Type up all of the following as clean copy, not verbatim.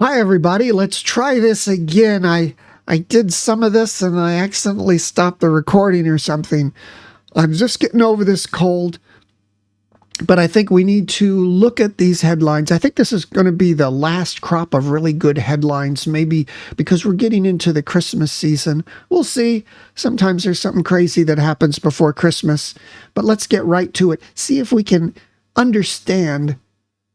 Hi everybody, let's try this again. I did some of this and I accidentally stopped the recording or something. I'm just getting over this cold, but I think we need to look at these headlines. I think this is going to be the last crop of really good headlines, maybe because we're getting into the Christmas season. We'll see. Sometimes there's something crazy that happens before Christmas, but let's get right to it. See if we can understand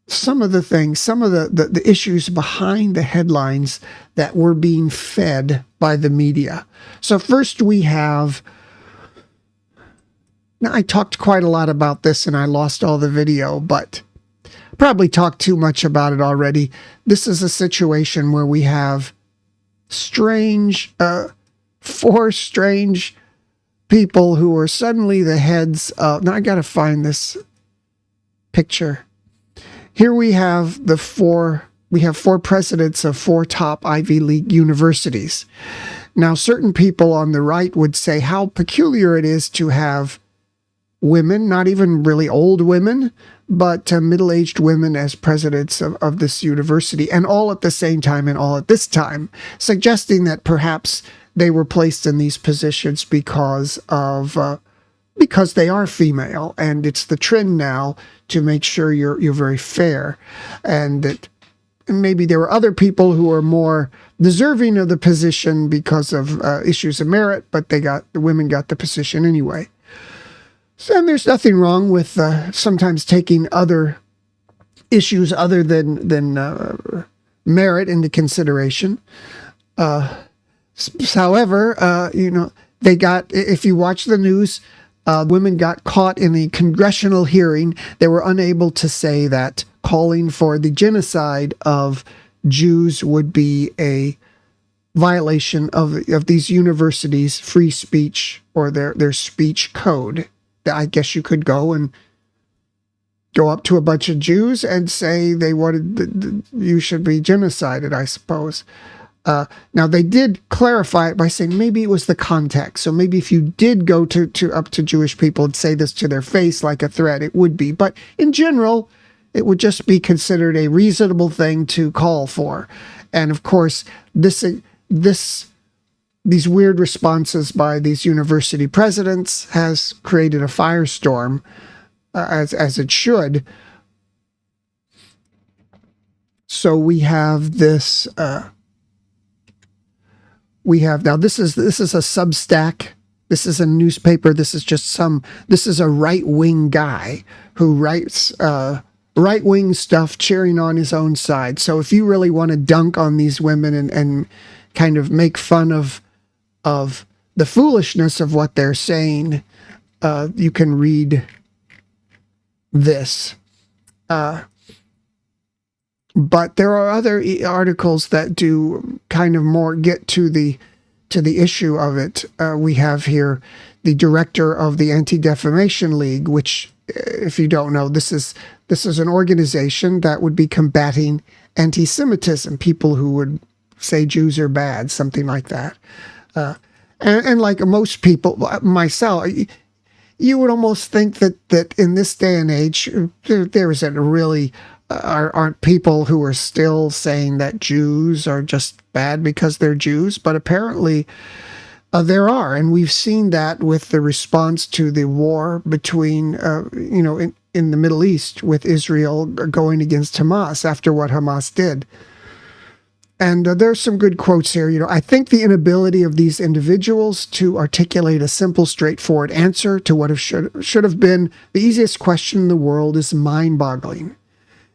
some of the things, some of the issues behind the headlines that were being fed by the media. So first we have, now I talked quite a lot about this and I lost all the video, but probably talked too much about it already. This is a situation where we have four strange people who are suddenly the heads of, now I got to find this picture. Here we have four presidents of four top Ivy League universities. Now, certain people on the right would say how peculiar it is to have women, not even really old women, but middle-aged women as presidents of this university, and all at the same time and all at this time, suggesting that perhaps they were placed in these positions because they are female, and it's the trend now to make sure you're very fair, and that maybe there were other people who are more deserving of the position because of issues of merit, but the women got the position anyway. So, and there's nothing wrong with sometimes taking other issues other than merit into consideration. However, they got, if you watch the news, women got caught in a congressional hearing. They were unable to say that calling for the genocide of Jews would be a violation of these universities' free speech or their speech code. I guess you could go up to a bunch of Jews and say they wanted you should be genocided, I suppose. Now, they did clarify it by saying maybe it was the context. So maybe if you did go up to Jewish people and say this to their face like a threat, it would be. But in general, it would just be considered a reasonable thing to call for. And of course, these weird responses by these university presidents has created a firestorm, as it should. So we have this. Now this is a Substack. This is a newspaper. This is a right-wing guy who writes right-wing stuff, cheering on his own side. So if you really want to dunk on these women and kind of make fun of the foolishness of what they're saying, you can read this. But there are other articles that do kind of more get to the issue of it. We have here the director of the Anti-Defamation League, which, if you don't know, this is an organization that would be combating anti-Semitism, people who would say Jews are bad, something like that. And like most people, myself, you would almost think that in this day and age, there isn't really aren't people who are still saying that Jews are just bad because they're Jews, but apparently there are, and we've seen that with the response to the war between, in the Middle East with Israel going against Hamas after what Hamas did. And there's some good quotes here. I think the inability of these individuals to articulate a simple, straightforward answer to what should have been the easiest question in the world is mind-boggling.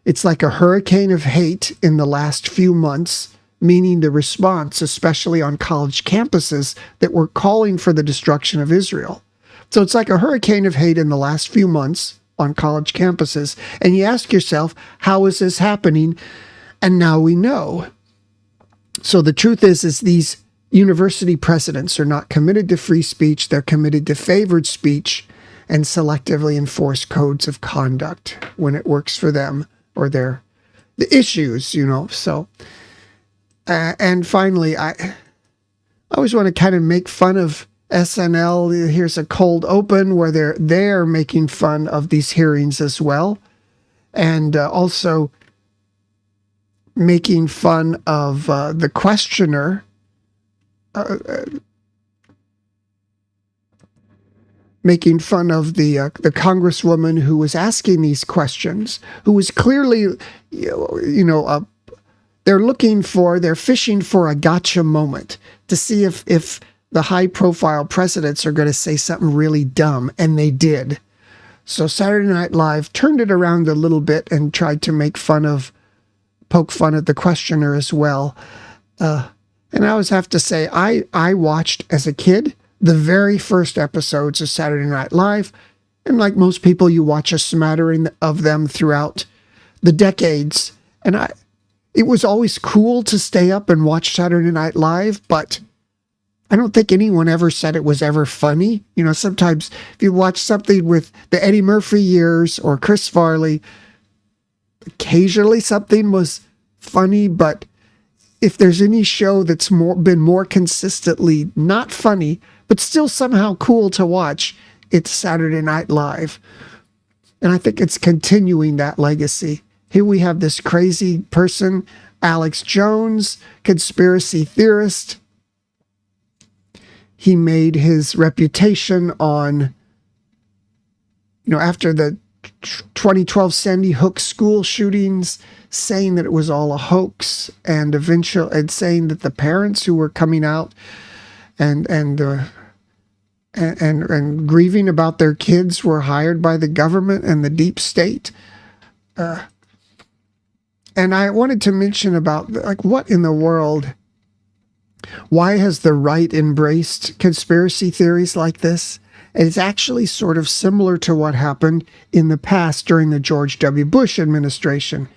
It's like a hurricane of hate in the last few months, meaning the response, especially on college campuses, that were calling for the destruction of Israel. So it's like a hurricane of hate in the last few months on college campuses. And you ask yourself, how is this happening? And now we know. So the truth is these university presidents are not committed to free speech. They're committed to favored speech and selectively enforce codes of conduct when it works for them or the issues, So, and finally, I always want to kind of make fun of SNL. Here's a cold open where they're making fun of these hearings as well. And also making fun of the questioner, making fun of the congresswoman who was asking these questions, who was clearly, they're fishing for a gotcha moment to see if the high-profile presidents are going to say something really dumb, and they did. So Saturday Night Live turned it around a little bit and tried to poke fun at the questioner as well. And I always have to say, I watched as a kid the very first episodes of Saturday Night Live, and like most people, you watch a smattering of them throughout the decades. And it was always cool to stay up and watch Saturday Night Live, but I don't think anyone ever said it was ever funny. Sometimes if you watch something with the Eddie Murphy years or Chris Farley, occasionally something was funny, but if there's any show that's been more consistently not funny, but still somehow cool to watch, it's Saturday Night Live. And I think it's continuing that legacy. Here we have this crazy person, Alex Jones, conspiracy theorist. He made his reputation on, after the 2012 Sandy Hook school shootings, saying that it was all a hoax, and saying that the parents who were coming out and grieving about their kids were hired by the government and the deep state. And I wanted to mention about, what in the world? Why has the right embraced conspiracy theories like this? And it's actually sort of similar to what happened in the past during the George W. Bush administration.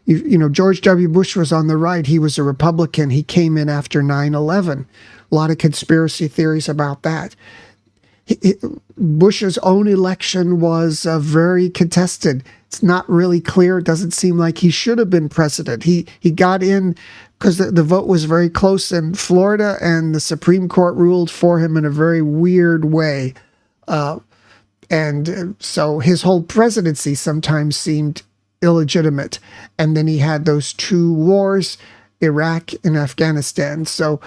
George W. Bush was on the right. He was a Republican. He came in after 9/11. A lot of conspiracy theories about that. Bush's own election was very contested. It's not really clear. It doesn't seem like he should have been president. He got in because the vote was very close in Florida, and the Supreme Court ruled for him in a very weird way. And so his whole presidency sometimes seemed illegitimate. And then he had those two wars, Iraq and Afghanistan. So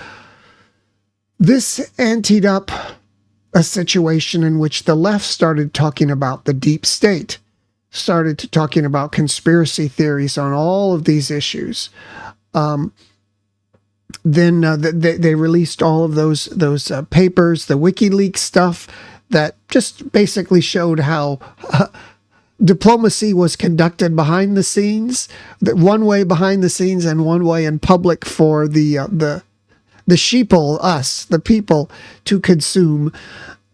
this anteed up a situation in which the left started talking about the deep state, started talking about conspiracy theories on all of these issues. Then they released all of those papers, the WikiLeaks stuff, that just basically showed how diplomacy was conducted behind the scenes, one way behind the scenes and one way in public for the sheeple, us, the people, to consume.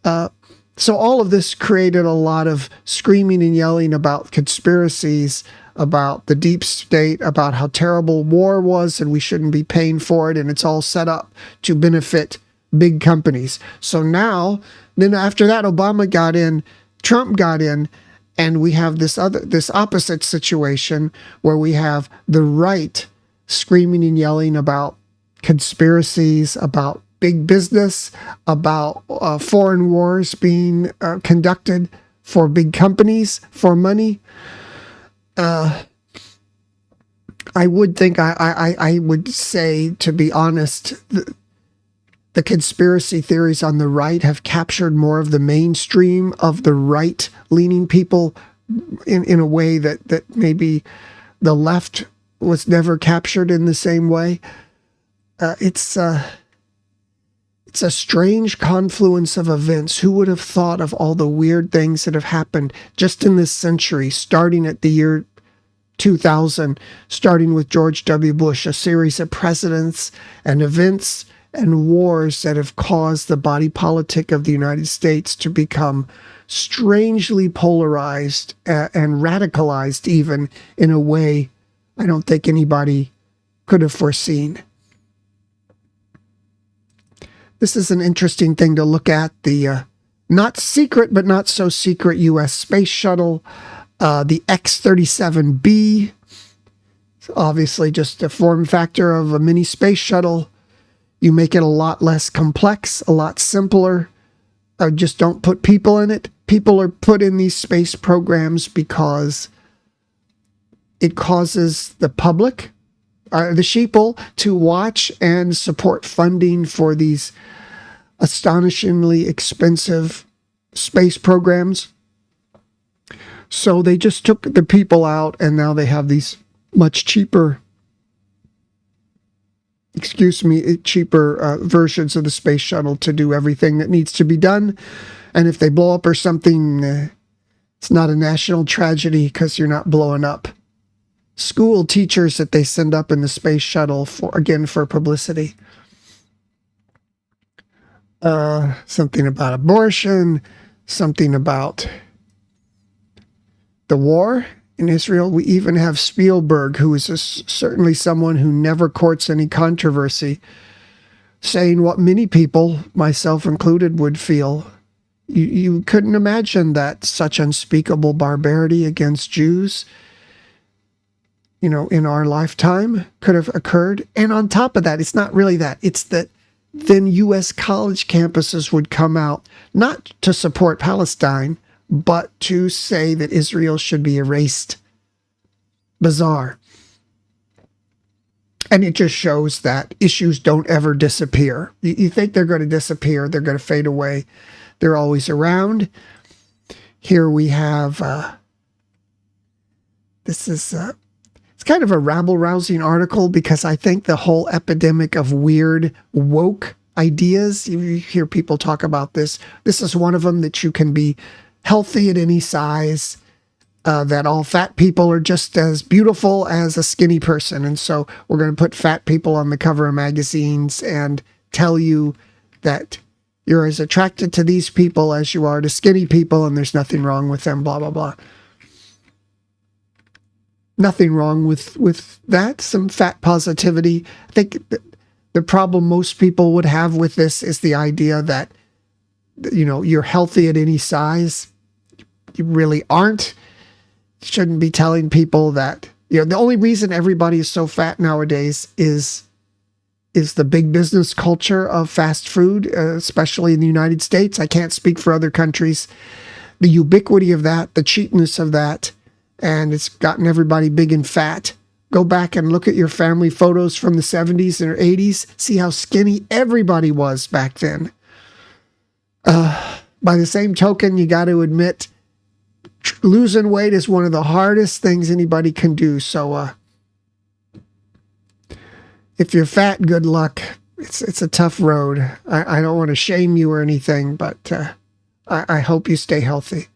So all of this created a lot of screaming and yelling about conspiracies, about the deep state, about how terrible war was and we shouldn't be paying for it, and it's all set up to benefit big companies. So now, then after that, Obama got in, Trump got in, and we have this opposite situation where we have the right screaming and yelling about conspiracies, about big business, about foreign wars being conducted for big companies for money. I would think, I would say, to be honest, the conspiracy theories on the right have captured more of the mainstream of the right-leaning people in a way that maybe the left was never captured in the same way. It's a strange confluence of events. Who would have thought of all the weird things that have happened just in this century, starting at the year 2000, starting with George W. Bush, a series of presidents and events and wars that have caused the body politic of the United States to become strangely polarized and radicalized, even in a way I don't think anybody could have foreseen. This is an interesting thing to look at, the not secret but not so secret U.S. space shuttle, the X-37B. It's obviously just a form factor of a mini space shuttle. You make it a lot less complex, a lot simpler. Just don't put people in it. People are put in these space programs because it causes the public, the sheeple to watch and support funding for these astonishingly expensive space programs. So they just took the people out, and now they have these much cheaper, cheaper versions of the space shuttle to do everything that needs to be done. And if they blow up or something, it's not a national tragedy because you're not blowing up school teachers that they send up in the space shuttle for publicity. Something about abortion, something about the war in Israel. We even have Spielberg, who is certainly someone who never courts any controversy, saying what many people, myself included, would feel. You couldn't imagine that such unspeakable barbarity against Jews, in our lifetime could have occurred. And on top of that, it's not really that. It's that then U.S. college campuses would come out, not to support Palestine, but to say that Israel should be erased. Bizarre. And it just shows that issues don't ever disappear. You think they're going to disappear, they're going to fade away. They're always around. Here we have, this is, it's kind of a rabble-rousing article because I think the whole epidemic of weird woke ideas, you hear people talk about this. This is one of them, that you can be healthy at any size, that all fat people are just as beautiful as a skinny person. And so we're going to put fat people on the cover of magazines and tell you that you're as attracted to these people as you are to skinny people, and there's nothing wrong with them, blah, blah, blah. Nothing wrong with that. Some fat positivity. I think the problem most people would have with this is the idea that, you're healthy at any size. You really aren't. Shouldn't be telling people that, the only reason everybody is so fat nowadays is the big business culture of fast food, especially in the United States. I can't speak for other countries. The ubiquity of that, the cheapness of that, and it's gotten everybody big and fat. Go back and look at your family photos from the 70s or 80s. See how skinny everybody was back then. By the same token, you got to admit, losing weight is one of the hardest things anybody can do. So if you're fat, good luck. It's a tough road. I don't want to shame you or anything, but I hope you stay healthy.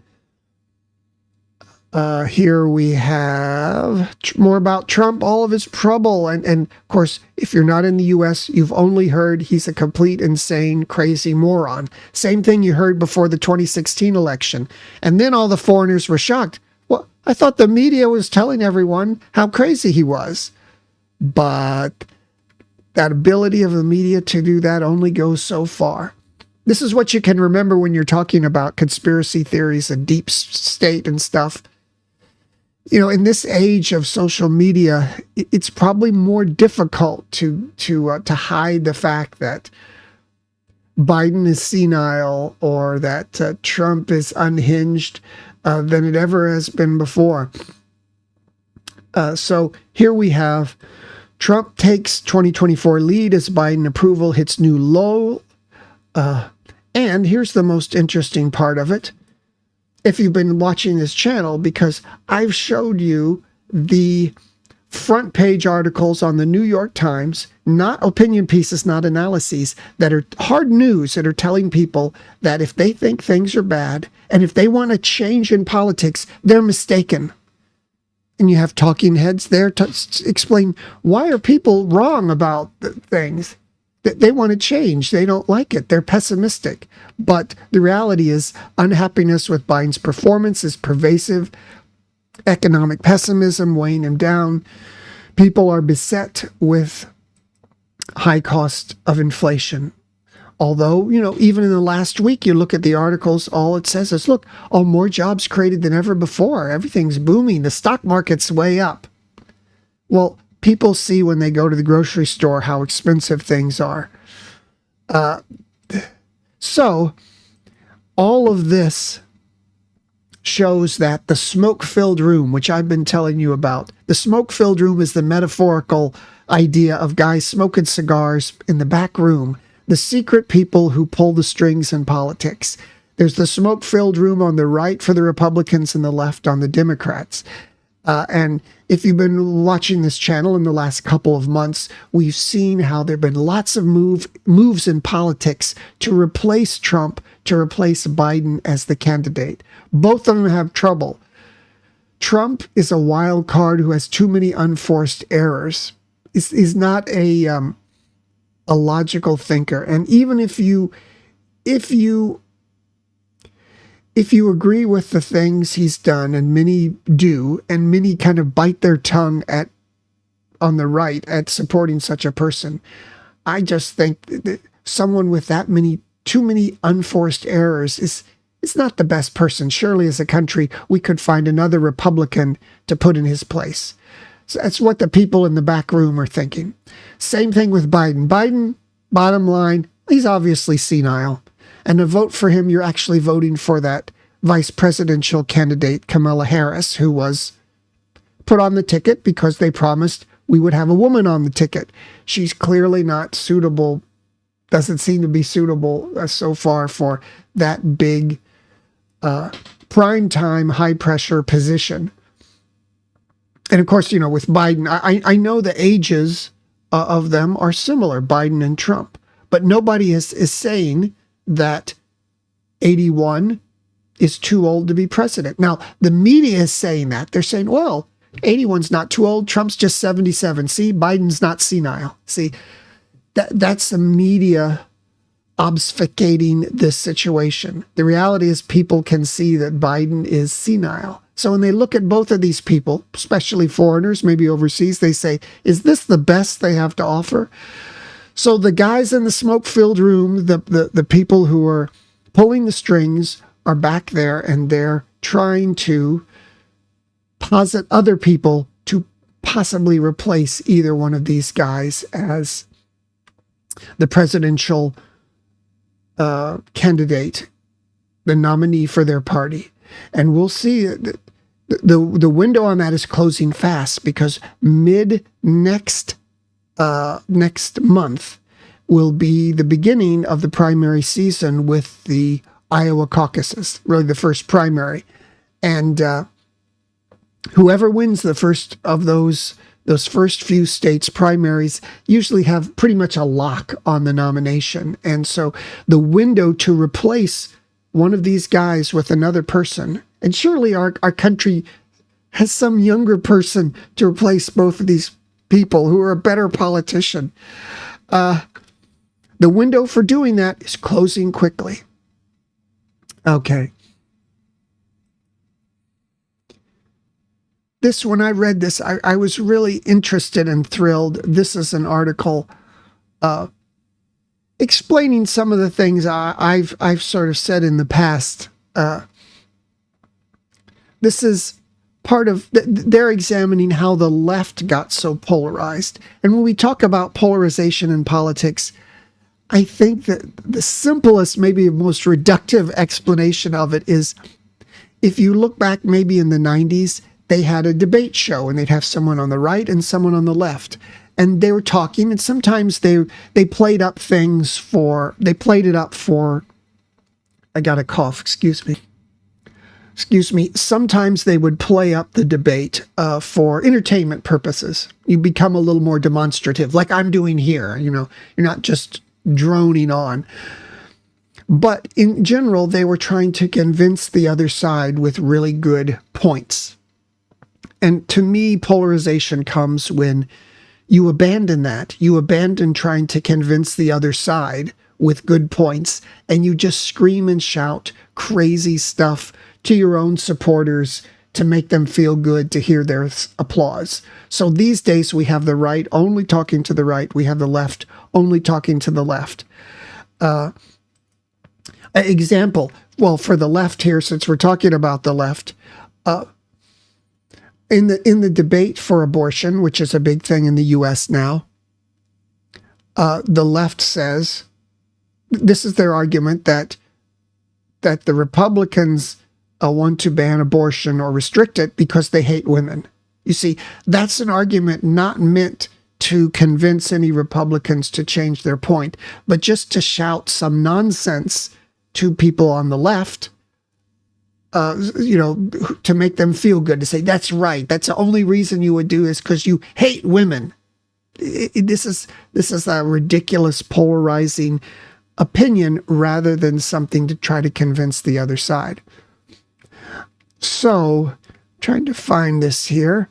Here we have more about Trump, all of his trouble. And of course, if you're not in the U.S., you've only heard he's a complete, insane, crazy moron. Same thing you heard before the 2016 election. And then all the foreigners were shocked. Well, I thought the media was telling everyone how crazy he was. But that ability of the media to do that only goes so far. This is what you can remember when you're talking about conspiracy theories and deep state and stuff. In this age of social media, it's probably more difficult to hide the fact that Biden is senile or that Trump is unhinged than it ever has been before. So here we have Trump takes 2024 lead as Biden approval hits new low. And here's the most interesting part of it. If you've been watching this channel, because I've showed you the front page articles on the New York Times, not opinion pieces, not analyses, that are hard news, that are telling people that if they think things are bad and if they want a change in politics, they're mistaken. And you have talking heads there to explain, why are people wrong about things? They want to change. They don't like it. They're pessimistic. But the reality is unhappiness with Biden's performance is pervasive. Economic pessimism weighing him down. People are beset with high cost of inflation. Although, even in the last week, you look at the articles, all it says is, look, more jobs created than ever before. Everything's booming. The stock market's way up. Well, people see when they go to the grocery store how expensive things are. So all of this shows that the smoke-filled room, which I've been telling you about, the smoke-filled room is the metaphorical idea of guys smoking cigars in the back room, the secret people who pull the strings in politics. There's the smoke-filled room on the right for the Republicans and the left on the Democrats. And if you've been watching this channel in the last couple of months, we've seen how there have been lots of moves in politics to replace Trump, to replace Biden as the candidate. Both of them have trouble. Trump is a wild card who has too many unforced errors. He's not a logical thinker. And even if you agree with the things he's done, and many do, and many kind of bite their tongue on the right at supporting such a person, I just think that someone with too many unforced errors is not the best person. Surely as a country, we could find another Republican to put in his place. So that's what the people in the back room are thinking. Same thing with Biden. Biden, bottom line, he's obviously senile. And to vote for him, you're actually voting for that vice presidential candidate, Kamala Harris, who was put on the ticket because they promised we would have a woman on the ticket. She's clearly not suitable, doesn't seem to be suitable so far for that big prime-time, high-pressure position. And of course, with Biden, I know the ages of them are similar, Biden and Trump, but nobody is saying that 81 is too old to be president. Now, the media is saying that. They're saying, well, 81's not too old. Trump's just 77. See, Biden's not senile. See, that's the media obfuscating this situation. The reality is people can see that Biden is senile. So when they look at both of these people, especially foreigners, maybe overseas, they say, is this the best they have to offer? So the guys in the smoke-filled room, the people who are pulling the strings are back there, and they're trying to posit other people to possibly replace either one of these guys as the presidential candidate, the nominee for their party. And we'll see that the window on that is closing fast, because next month will be the beginning of the primary season with the Iowa caucuses, really the first primary. And whoever wins the first of those first few states' primaries usually have pretty much a lock on the nomination. And so the window to replace one of these guys with another person, and surely our country has some younger person to replace both of these people who are a better politician. The window for doing that is closing quickly. Okay. When I read this, I was really interested and thrilled. This is an article explaining some of the things I've sort of said in the past. This is part of, they're examining how the left got so polarized. And when we talk about polarization in politics, I think that the simplest, maybe most reductive explanation of it is, if you look back maybe in the 90s, they had a debate show, and they'd have someone on the right and someone on the left. And they were talking, and sometimes they played up things for, I got a cough, excuse me. Sometimes they would play up the debate for entertainment purposes. You become a little more demonstrative, like I'm doing here. You're not just droning on. But in general, they were trying to convince the other side with really good points. And to me, polarization comes when you abandon that. You abandon trying to convince the other side with good points, and you just scream and shout crazy stuff to your own supporters to make them feel good, to hear their applause. So these days we have the right only talking to the right. We have the left only talking to the left. Example, well, for the left here, since we're talking about the left, in the debate for abortion, which is a big thing in the U.S. now, the left says, this is their argument, that the Republicans want to ban abortion or restrict it because they hate women. You see, that's an argument not meant to convince any Republicans to change their point, but just to shout some nonsense to people on the left, to make them feel good, to say, that's right. That's the only reason you would do is because you hate women. This is a ridiculous, polarizing opinion rather than something to try to convince the other side. So, trying to find this here.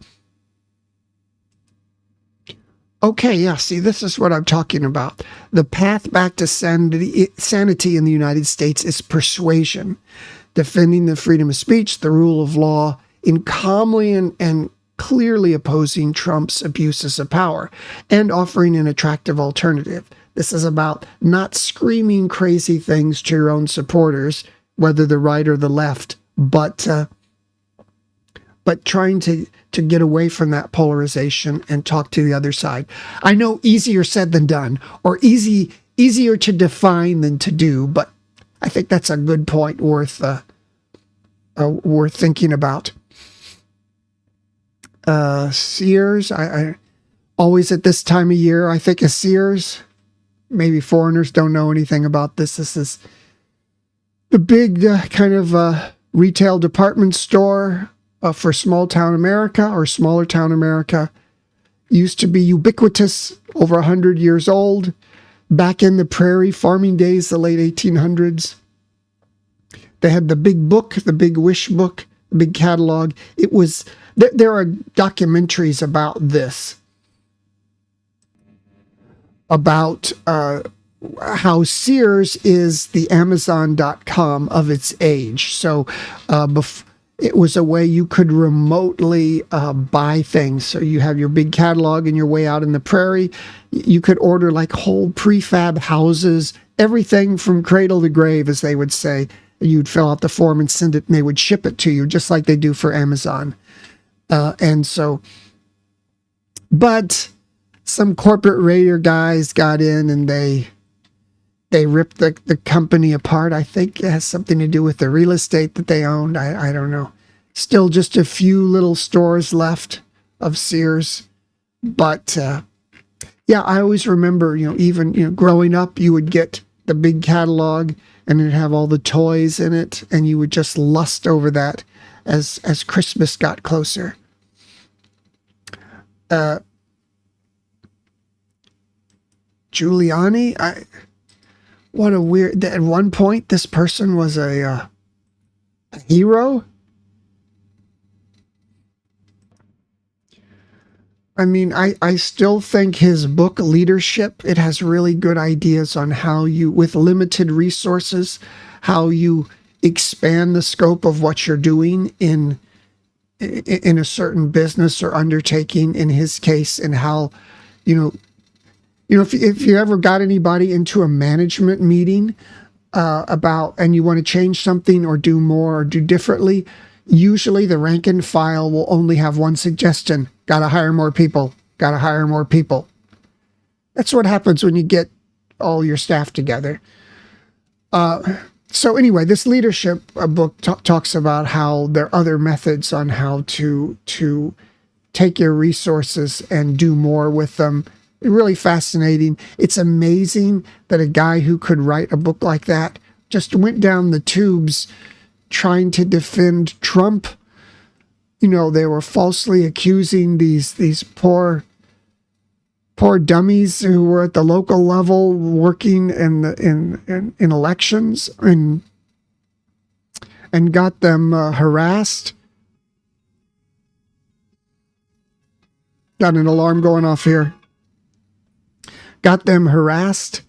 Okay, yeah, see, this is what I'm talking about. The path back to sanity in the United States is persuasion, defending the freedom of speech, the rule of law, in calmly and clearly opposing Trump's abuses of power, and offering an attractive alternative. This is about not screaming crazy things to your own supporters, whether the right or the left, but trying to get away from that polarization and talk to the other side. I know easier said than done, or easier to define than to do, but I think that's a good point worth thinking about. Sears, I always at this time of year, I think of Sears. Maybe foreigners don't know anything about this. This is the big kind of retail department store for small town America or smaller town America. Used to be ubiquitous, over 100 years old, back in the prairie farming days, the late 1800s. They had the big book, the big wish book, the big catalog. It was, there are documentaries about this, about how Sears is the Amazon.com of its age. So it was a way you could remotely buy things. So you have your big catalog and you're way out in the prairie. You could order like whole prefab houses, everything from cradle to grave, as they would say. You'd fill out the form and send it, and they would ship it to you, just like they do for Amazon. But some corporate raider guys got in and they ripped the company apart. I think it has something to do with the real estate that they owned. I don't know. Still just a few little stores left of Sears. But yeah, I always remember, even growing up, you would get the big catalog and it'd have all the toys in it, and you would just lust over that as Christmas got closer. Giuliani, what a weird. At one point, this person was a hero. I mean, I still think his book, Leadership, it has really good ideas on how you, with limited resources, how you expand the scope of what you're doing in a certain business or undertaking, in his case, and how, if you ever got anybody into a management meeting and you want to change something or do more or do differently, usually the rank and file will only have one suggestion: gotta hire more people, gotta hire more people. That's what happens when you get all your staff together. So anyway, this leadership book talks about how there are other methods on how to take your resources and do more with them. Really fascinating. It's amazing that a guy who could write a book like that just went down the tubes trying to defend Trump. They were falsely accusing these poor dummies who were at the local level working in elections and got them harassed. Got an alarm going off here. Got them harassed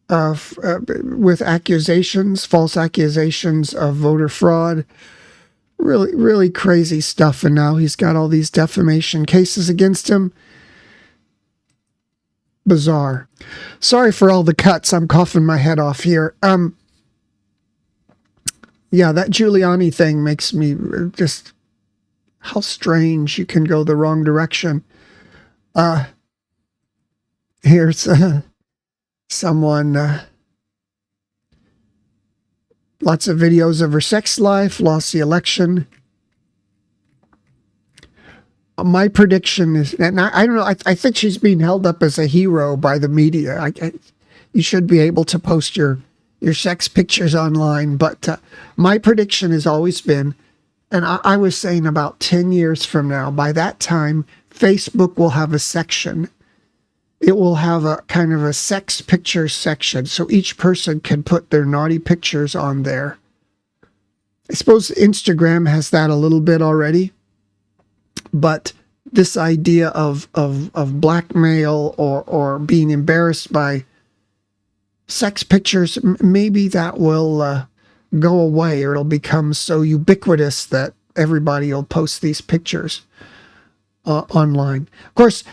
with accusations, false accusations of voter fraud. Really, really crazy stuff. And now he's got all these defamation cases against him. Bizarre. Sorry for all the cuts. I'm coughing my head off here. Yeah, that Giuliani thing makes me just, how strange you can go the wrong direction. Here's someone Lots of videos of her sex life, lost the election. My prediction is, and I don't know, I think she's being held up as a hero by the media. You should be able to post your sex pictures online, but my prediction has always been, and I was saying about 10 years from now, by that time, Facebook will have a section. It will have a kind of a sex pictures section, so each person can put their naughty pictures on there. I suppose Instagram has that a little bit already, but this idea of blackmail or being embarrassed by sex pictures, maybe that will go away, or it'll become so ubiquitous that everybody will post these pictures online. Of course,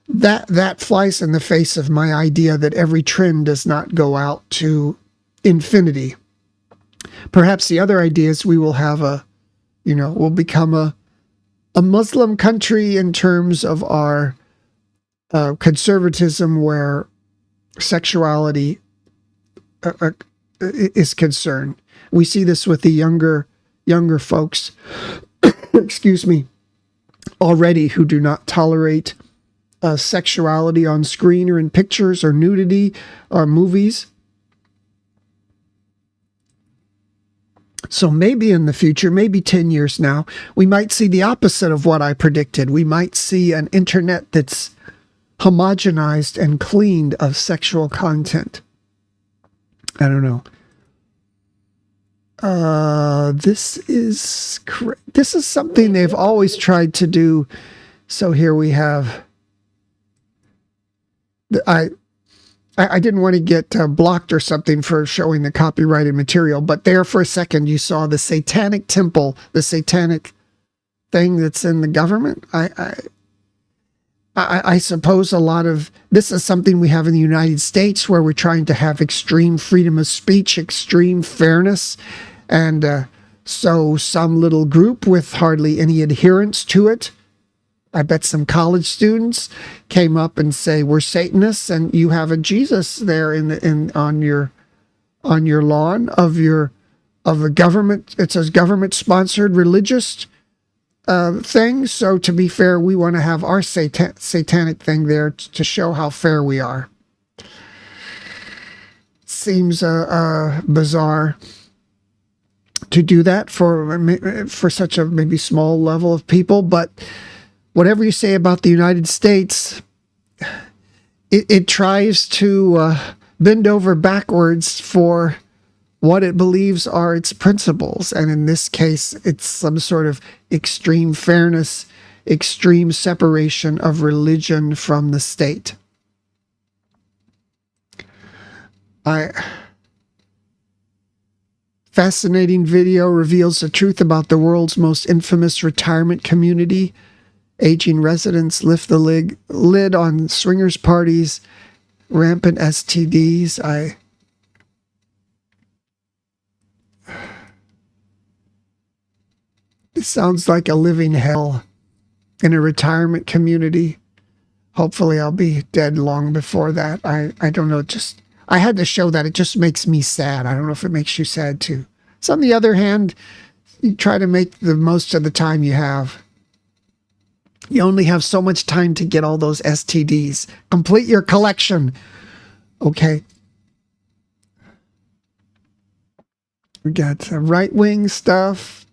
that flies in the face of my idea that every trend does not go out to infinity. Perhaps the other idea is we will have we'll become a Muslim country in terms of our conservatism, where sexuality is concerned. We see this with the younger folks, excuse me, already, who do not tolerate sexuality on screen or in pictures or nudity or movies. So maybe in the future, maybe 10 years now, we might see the opposite of what I predicted. We might see an internet that's homogenized and cleaned of sexual content. I don't know. This is something they've always tried to do. So here we have. I didn't want to get blocked or something for showing the copyrighted material, but there for a second you saw the satanic temple, the satanic thing that's in the government. I suppose a lot of this is something we have in the United States, where we're trying to have extreme freedom of speech, extreme fairness, and so some little group with hardly any adherence to it, I bet some college students, came up and say, we're Satanists, and you have a Jesus there on your lawn of a government. It says government sponsored religious thing. So to be fair, we want to have our satanic thing there to show how fair we are. Seems bizarre to do that for such a maybe small level of people, but whatever you say about the United States, it tries to bend over backwards for what it believes are its principles. And in this case, it's some sort of extreme fairness, extreme separation of religion from the state. Fascinating video reveals the truth about the world's most infamous retirement community. Aging residents lift the lid on swingers parties, rampant STDs. It sounds like a living hell in a retirement community. Hopefully I'll be dead long before that. I don't know, I had to show that. It just makes me sad. I don't know if it makes you sad too. So on the other hand, you try to make the most of the time you have. You only have so much time to get all those STDs. Complete your collection. Okay. We got right-wing stuff.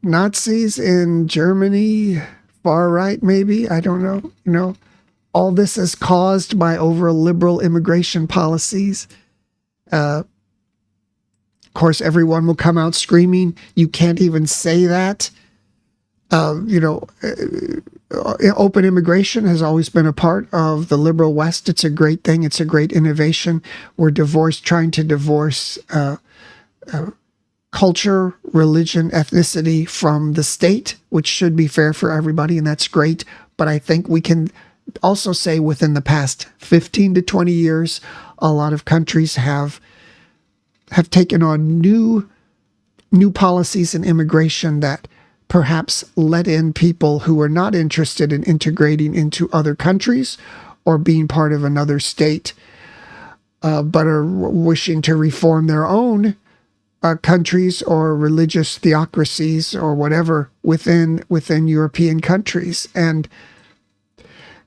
Nazis in Germany, far right maybe, I don't know. All this is caused by over-liberal immigration policies. Of course, everyone will come out screaming, you can't even say that. Open immigration has always been a part of the liberal West. It's a great thing. It's a great innovation. We're trying to divorce culture, religion, ethnicity from the state, which should be fair for everybody, and that's great. But I think we can also say within the past 15 to 20 years, a lot of countries have taken on new policies in immigration that perhaps let in people who are not interested in integrating into other countries or being part of another state. but are wishing to reform their own countries or religious theocracies or whatever within European countries. And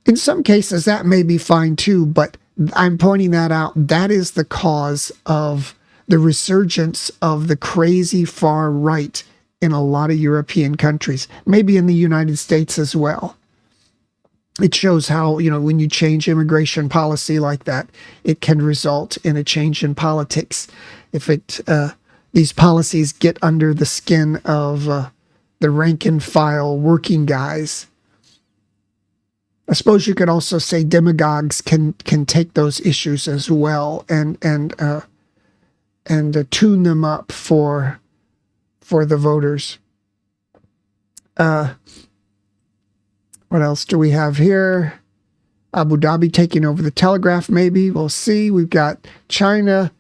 in some cases that may be fine too, but I'm pointing that out. That is the cause of the resurgence of the crazy far right in a lot of European countries, maybe in the United States as well. It shows how, when you change immigration policy like that, it can result in a change in politics. If these policies get under the skin of the rank and file working guys. I suppose you could also say demagogues can take those issues as well and tune them up for the voters. What else do we have here? Abu Dhabi taking over the Telegraph, maybe. We'll see. We've got China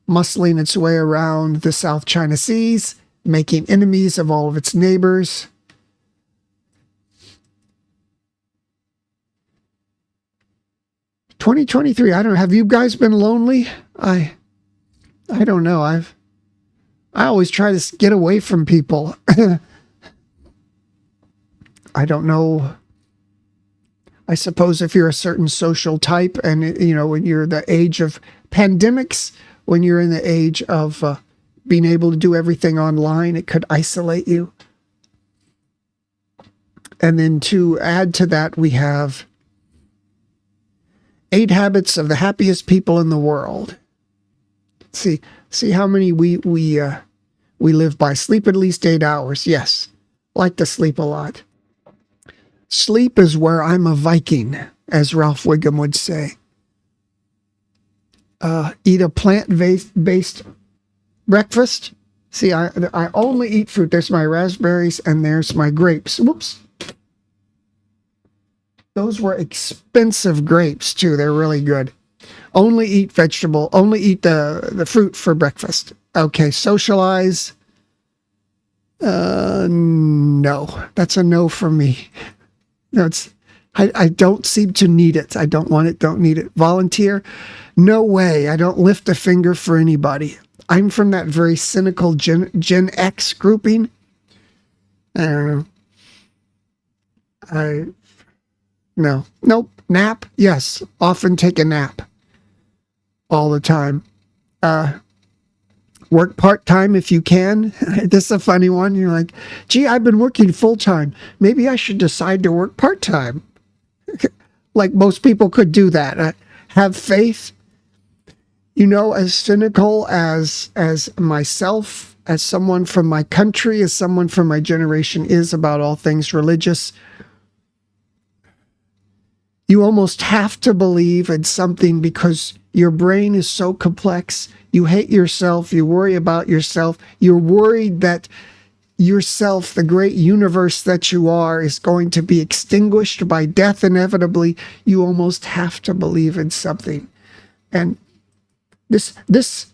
muscling its way around the South China Seas, making enemies of all of its neighbors. "2023, I don't know. Have you guys been lonely? I don't know. I always try to get away from people. I don't know. I suppose if you're a certain social type and, when you're the age of pandemics, when you're in the age of being able to do everything online, it could isolate you. And then to add to that, we have 8 habits of the happiest people in the world. See how many we live by. Sleep at least 8 hours. Yes, like to sleep a lot. Sleep is where I'm a Viking, as Ralph Wiggum would say. Eat a plant-based breakfast. See, I only eat fruit. There's my raspberries and there's my grapes. Whoops. Those were expensive grapes too. They're really good. Only eat vegetable. Only eat the fruit for breakfast. Okay, socialize. No, that's a no for me. No, I don't seem to need it. I don't want it, don't need it. Volunteer? No way. I don't lift a finger for anybody. I'm from that very cynical Gen X grouping. I don't know. No. Nope. Nap? Yes. Often take a nap. All the time. Work part-time if you can. This is a funny one. You're like, gee, I've been working full-time. Maybe I should decide to work part-time. Like most people could do that. Have faith. As cynical as myself, as someone from my country, as someone from my generation is about all things religious, you almost have to believe in something because your brain is so complex. You hate yourself. You worry about yourself. You're worried that yourself, the great universe that you are, is going to be extinguished by death inevitably. You almost have to believe in something. And this,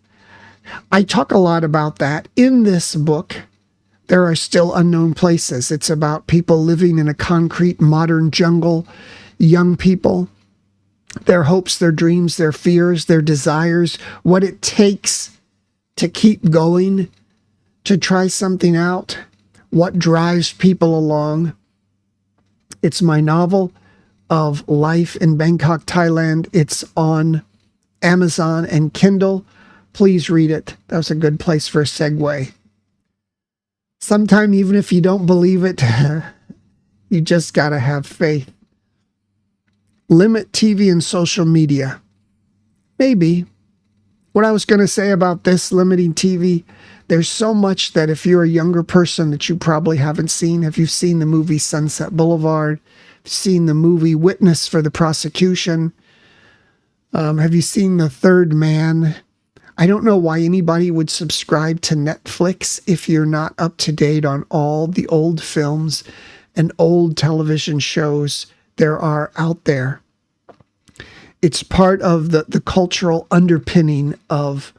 I talk a lot about that in this book. There are still unknown places. It's about people living in a concrete modern jungle, young people, their hopes, their dreams, their fears, their desires, what it takes to keep going, to try something out, what drives people along. It's my novel of life in Bangkok, Thailand. It's on Amazon and Kindle. Please read it. That was a good place for a segue. Sometime, even if you don't believe it, you just got to have faith. Limit TV and social media. Maybe. What I was going to say about this, limiting TV, there's so much that if you're a younger person that you probably haven't seen. Have you seen the movie Sunset Boulevard? Seen the movie Witness for the Prosecution? Have you seen The Third Man? I don't know why anybody would subscribe to Netflix if you're not up to date on all the old films and old television shows there are out there. It's part of the cultural underpinning of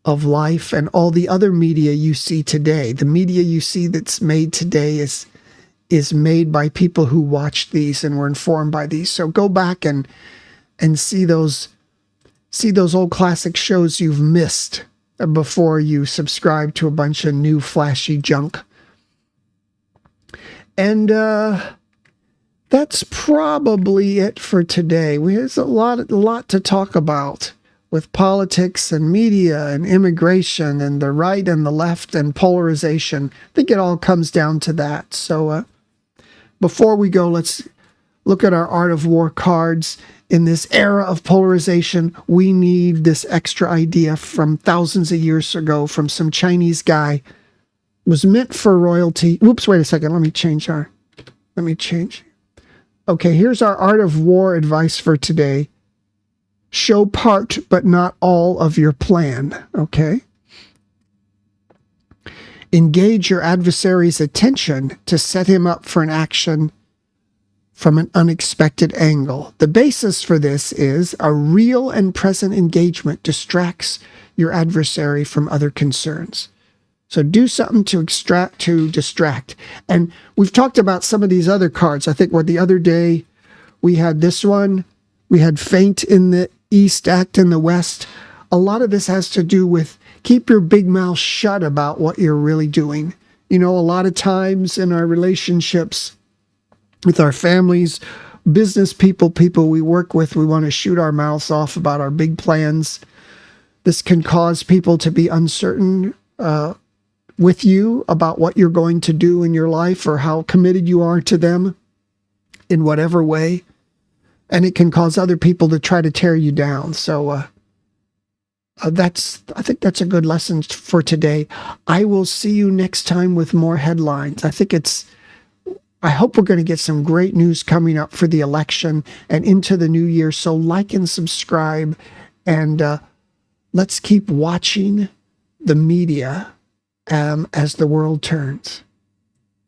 life and all the other media you see today. The media you see that's made today is made by people who watched these and were informed by these. So go back and see those see those old classic shows you've missed before you subscribe to a bunch of new flashy junk. And that's probably it for today. There's a lot to talk about with politics and media and immigration and the right and the left and polarization. I think it all comes down to that. So before we go, let's look at our Art of War cards. In this era of polarization, we need this extra idea from thousands of years ago from some Chinese guy. It was meant for royalty. Whoops, wait a second. Let me change. Okay, here's our Art of War advice for today. Show part, but not all of your plan, okay? Engage your adversary's attention to set him up for an action from an unexpected angle. The basis for this is a real and present engagement distracts your adversary from other concerns. So do something to distract. And we've talked about some of these other cards. I think the other day we had this one. We had feint in the east, act in the west. A lot of this has to do with keep your big mouth shut about what you're really doing. A lot of times in our relationships with our families, business people we work with, we want to shoot our mouths off about our big plans. This can cause people to be uncertain with you about what you're going to do in your life or how committed you are to them in whatever way. And it can cause other people to try to tear you down. So I think that's a good lesson for today. I will see you next time with more headlines. I hope we're going to get some great news coming up for the election and into the new year. So like and subscribe, and let's keep watching the media as the world turns.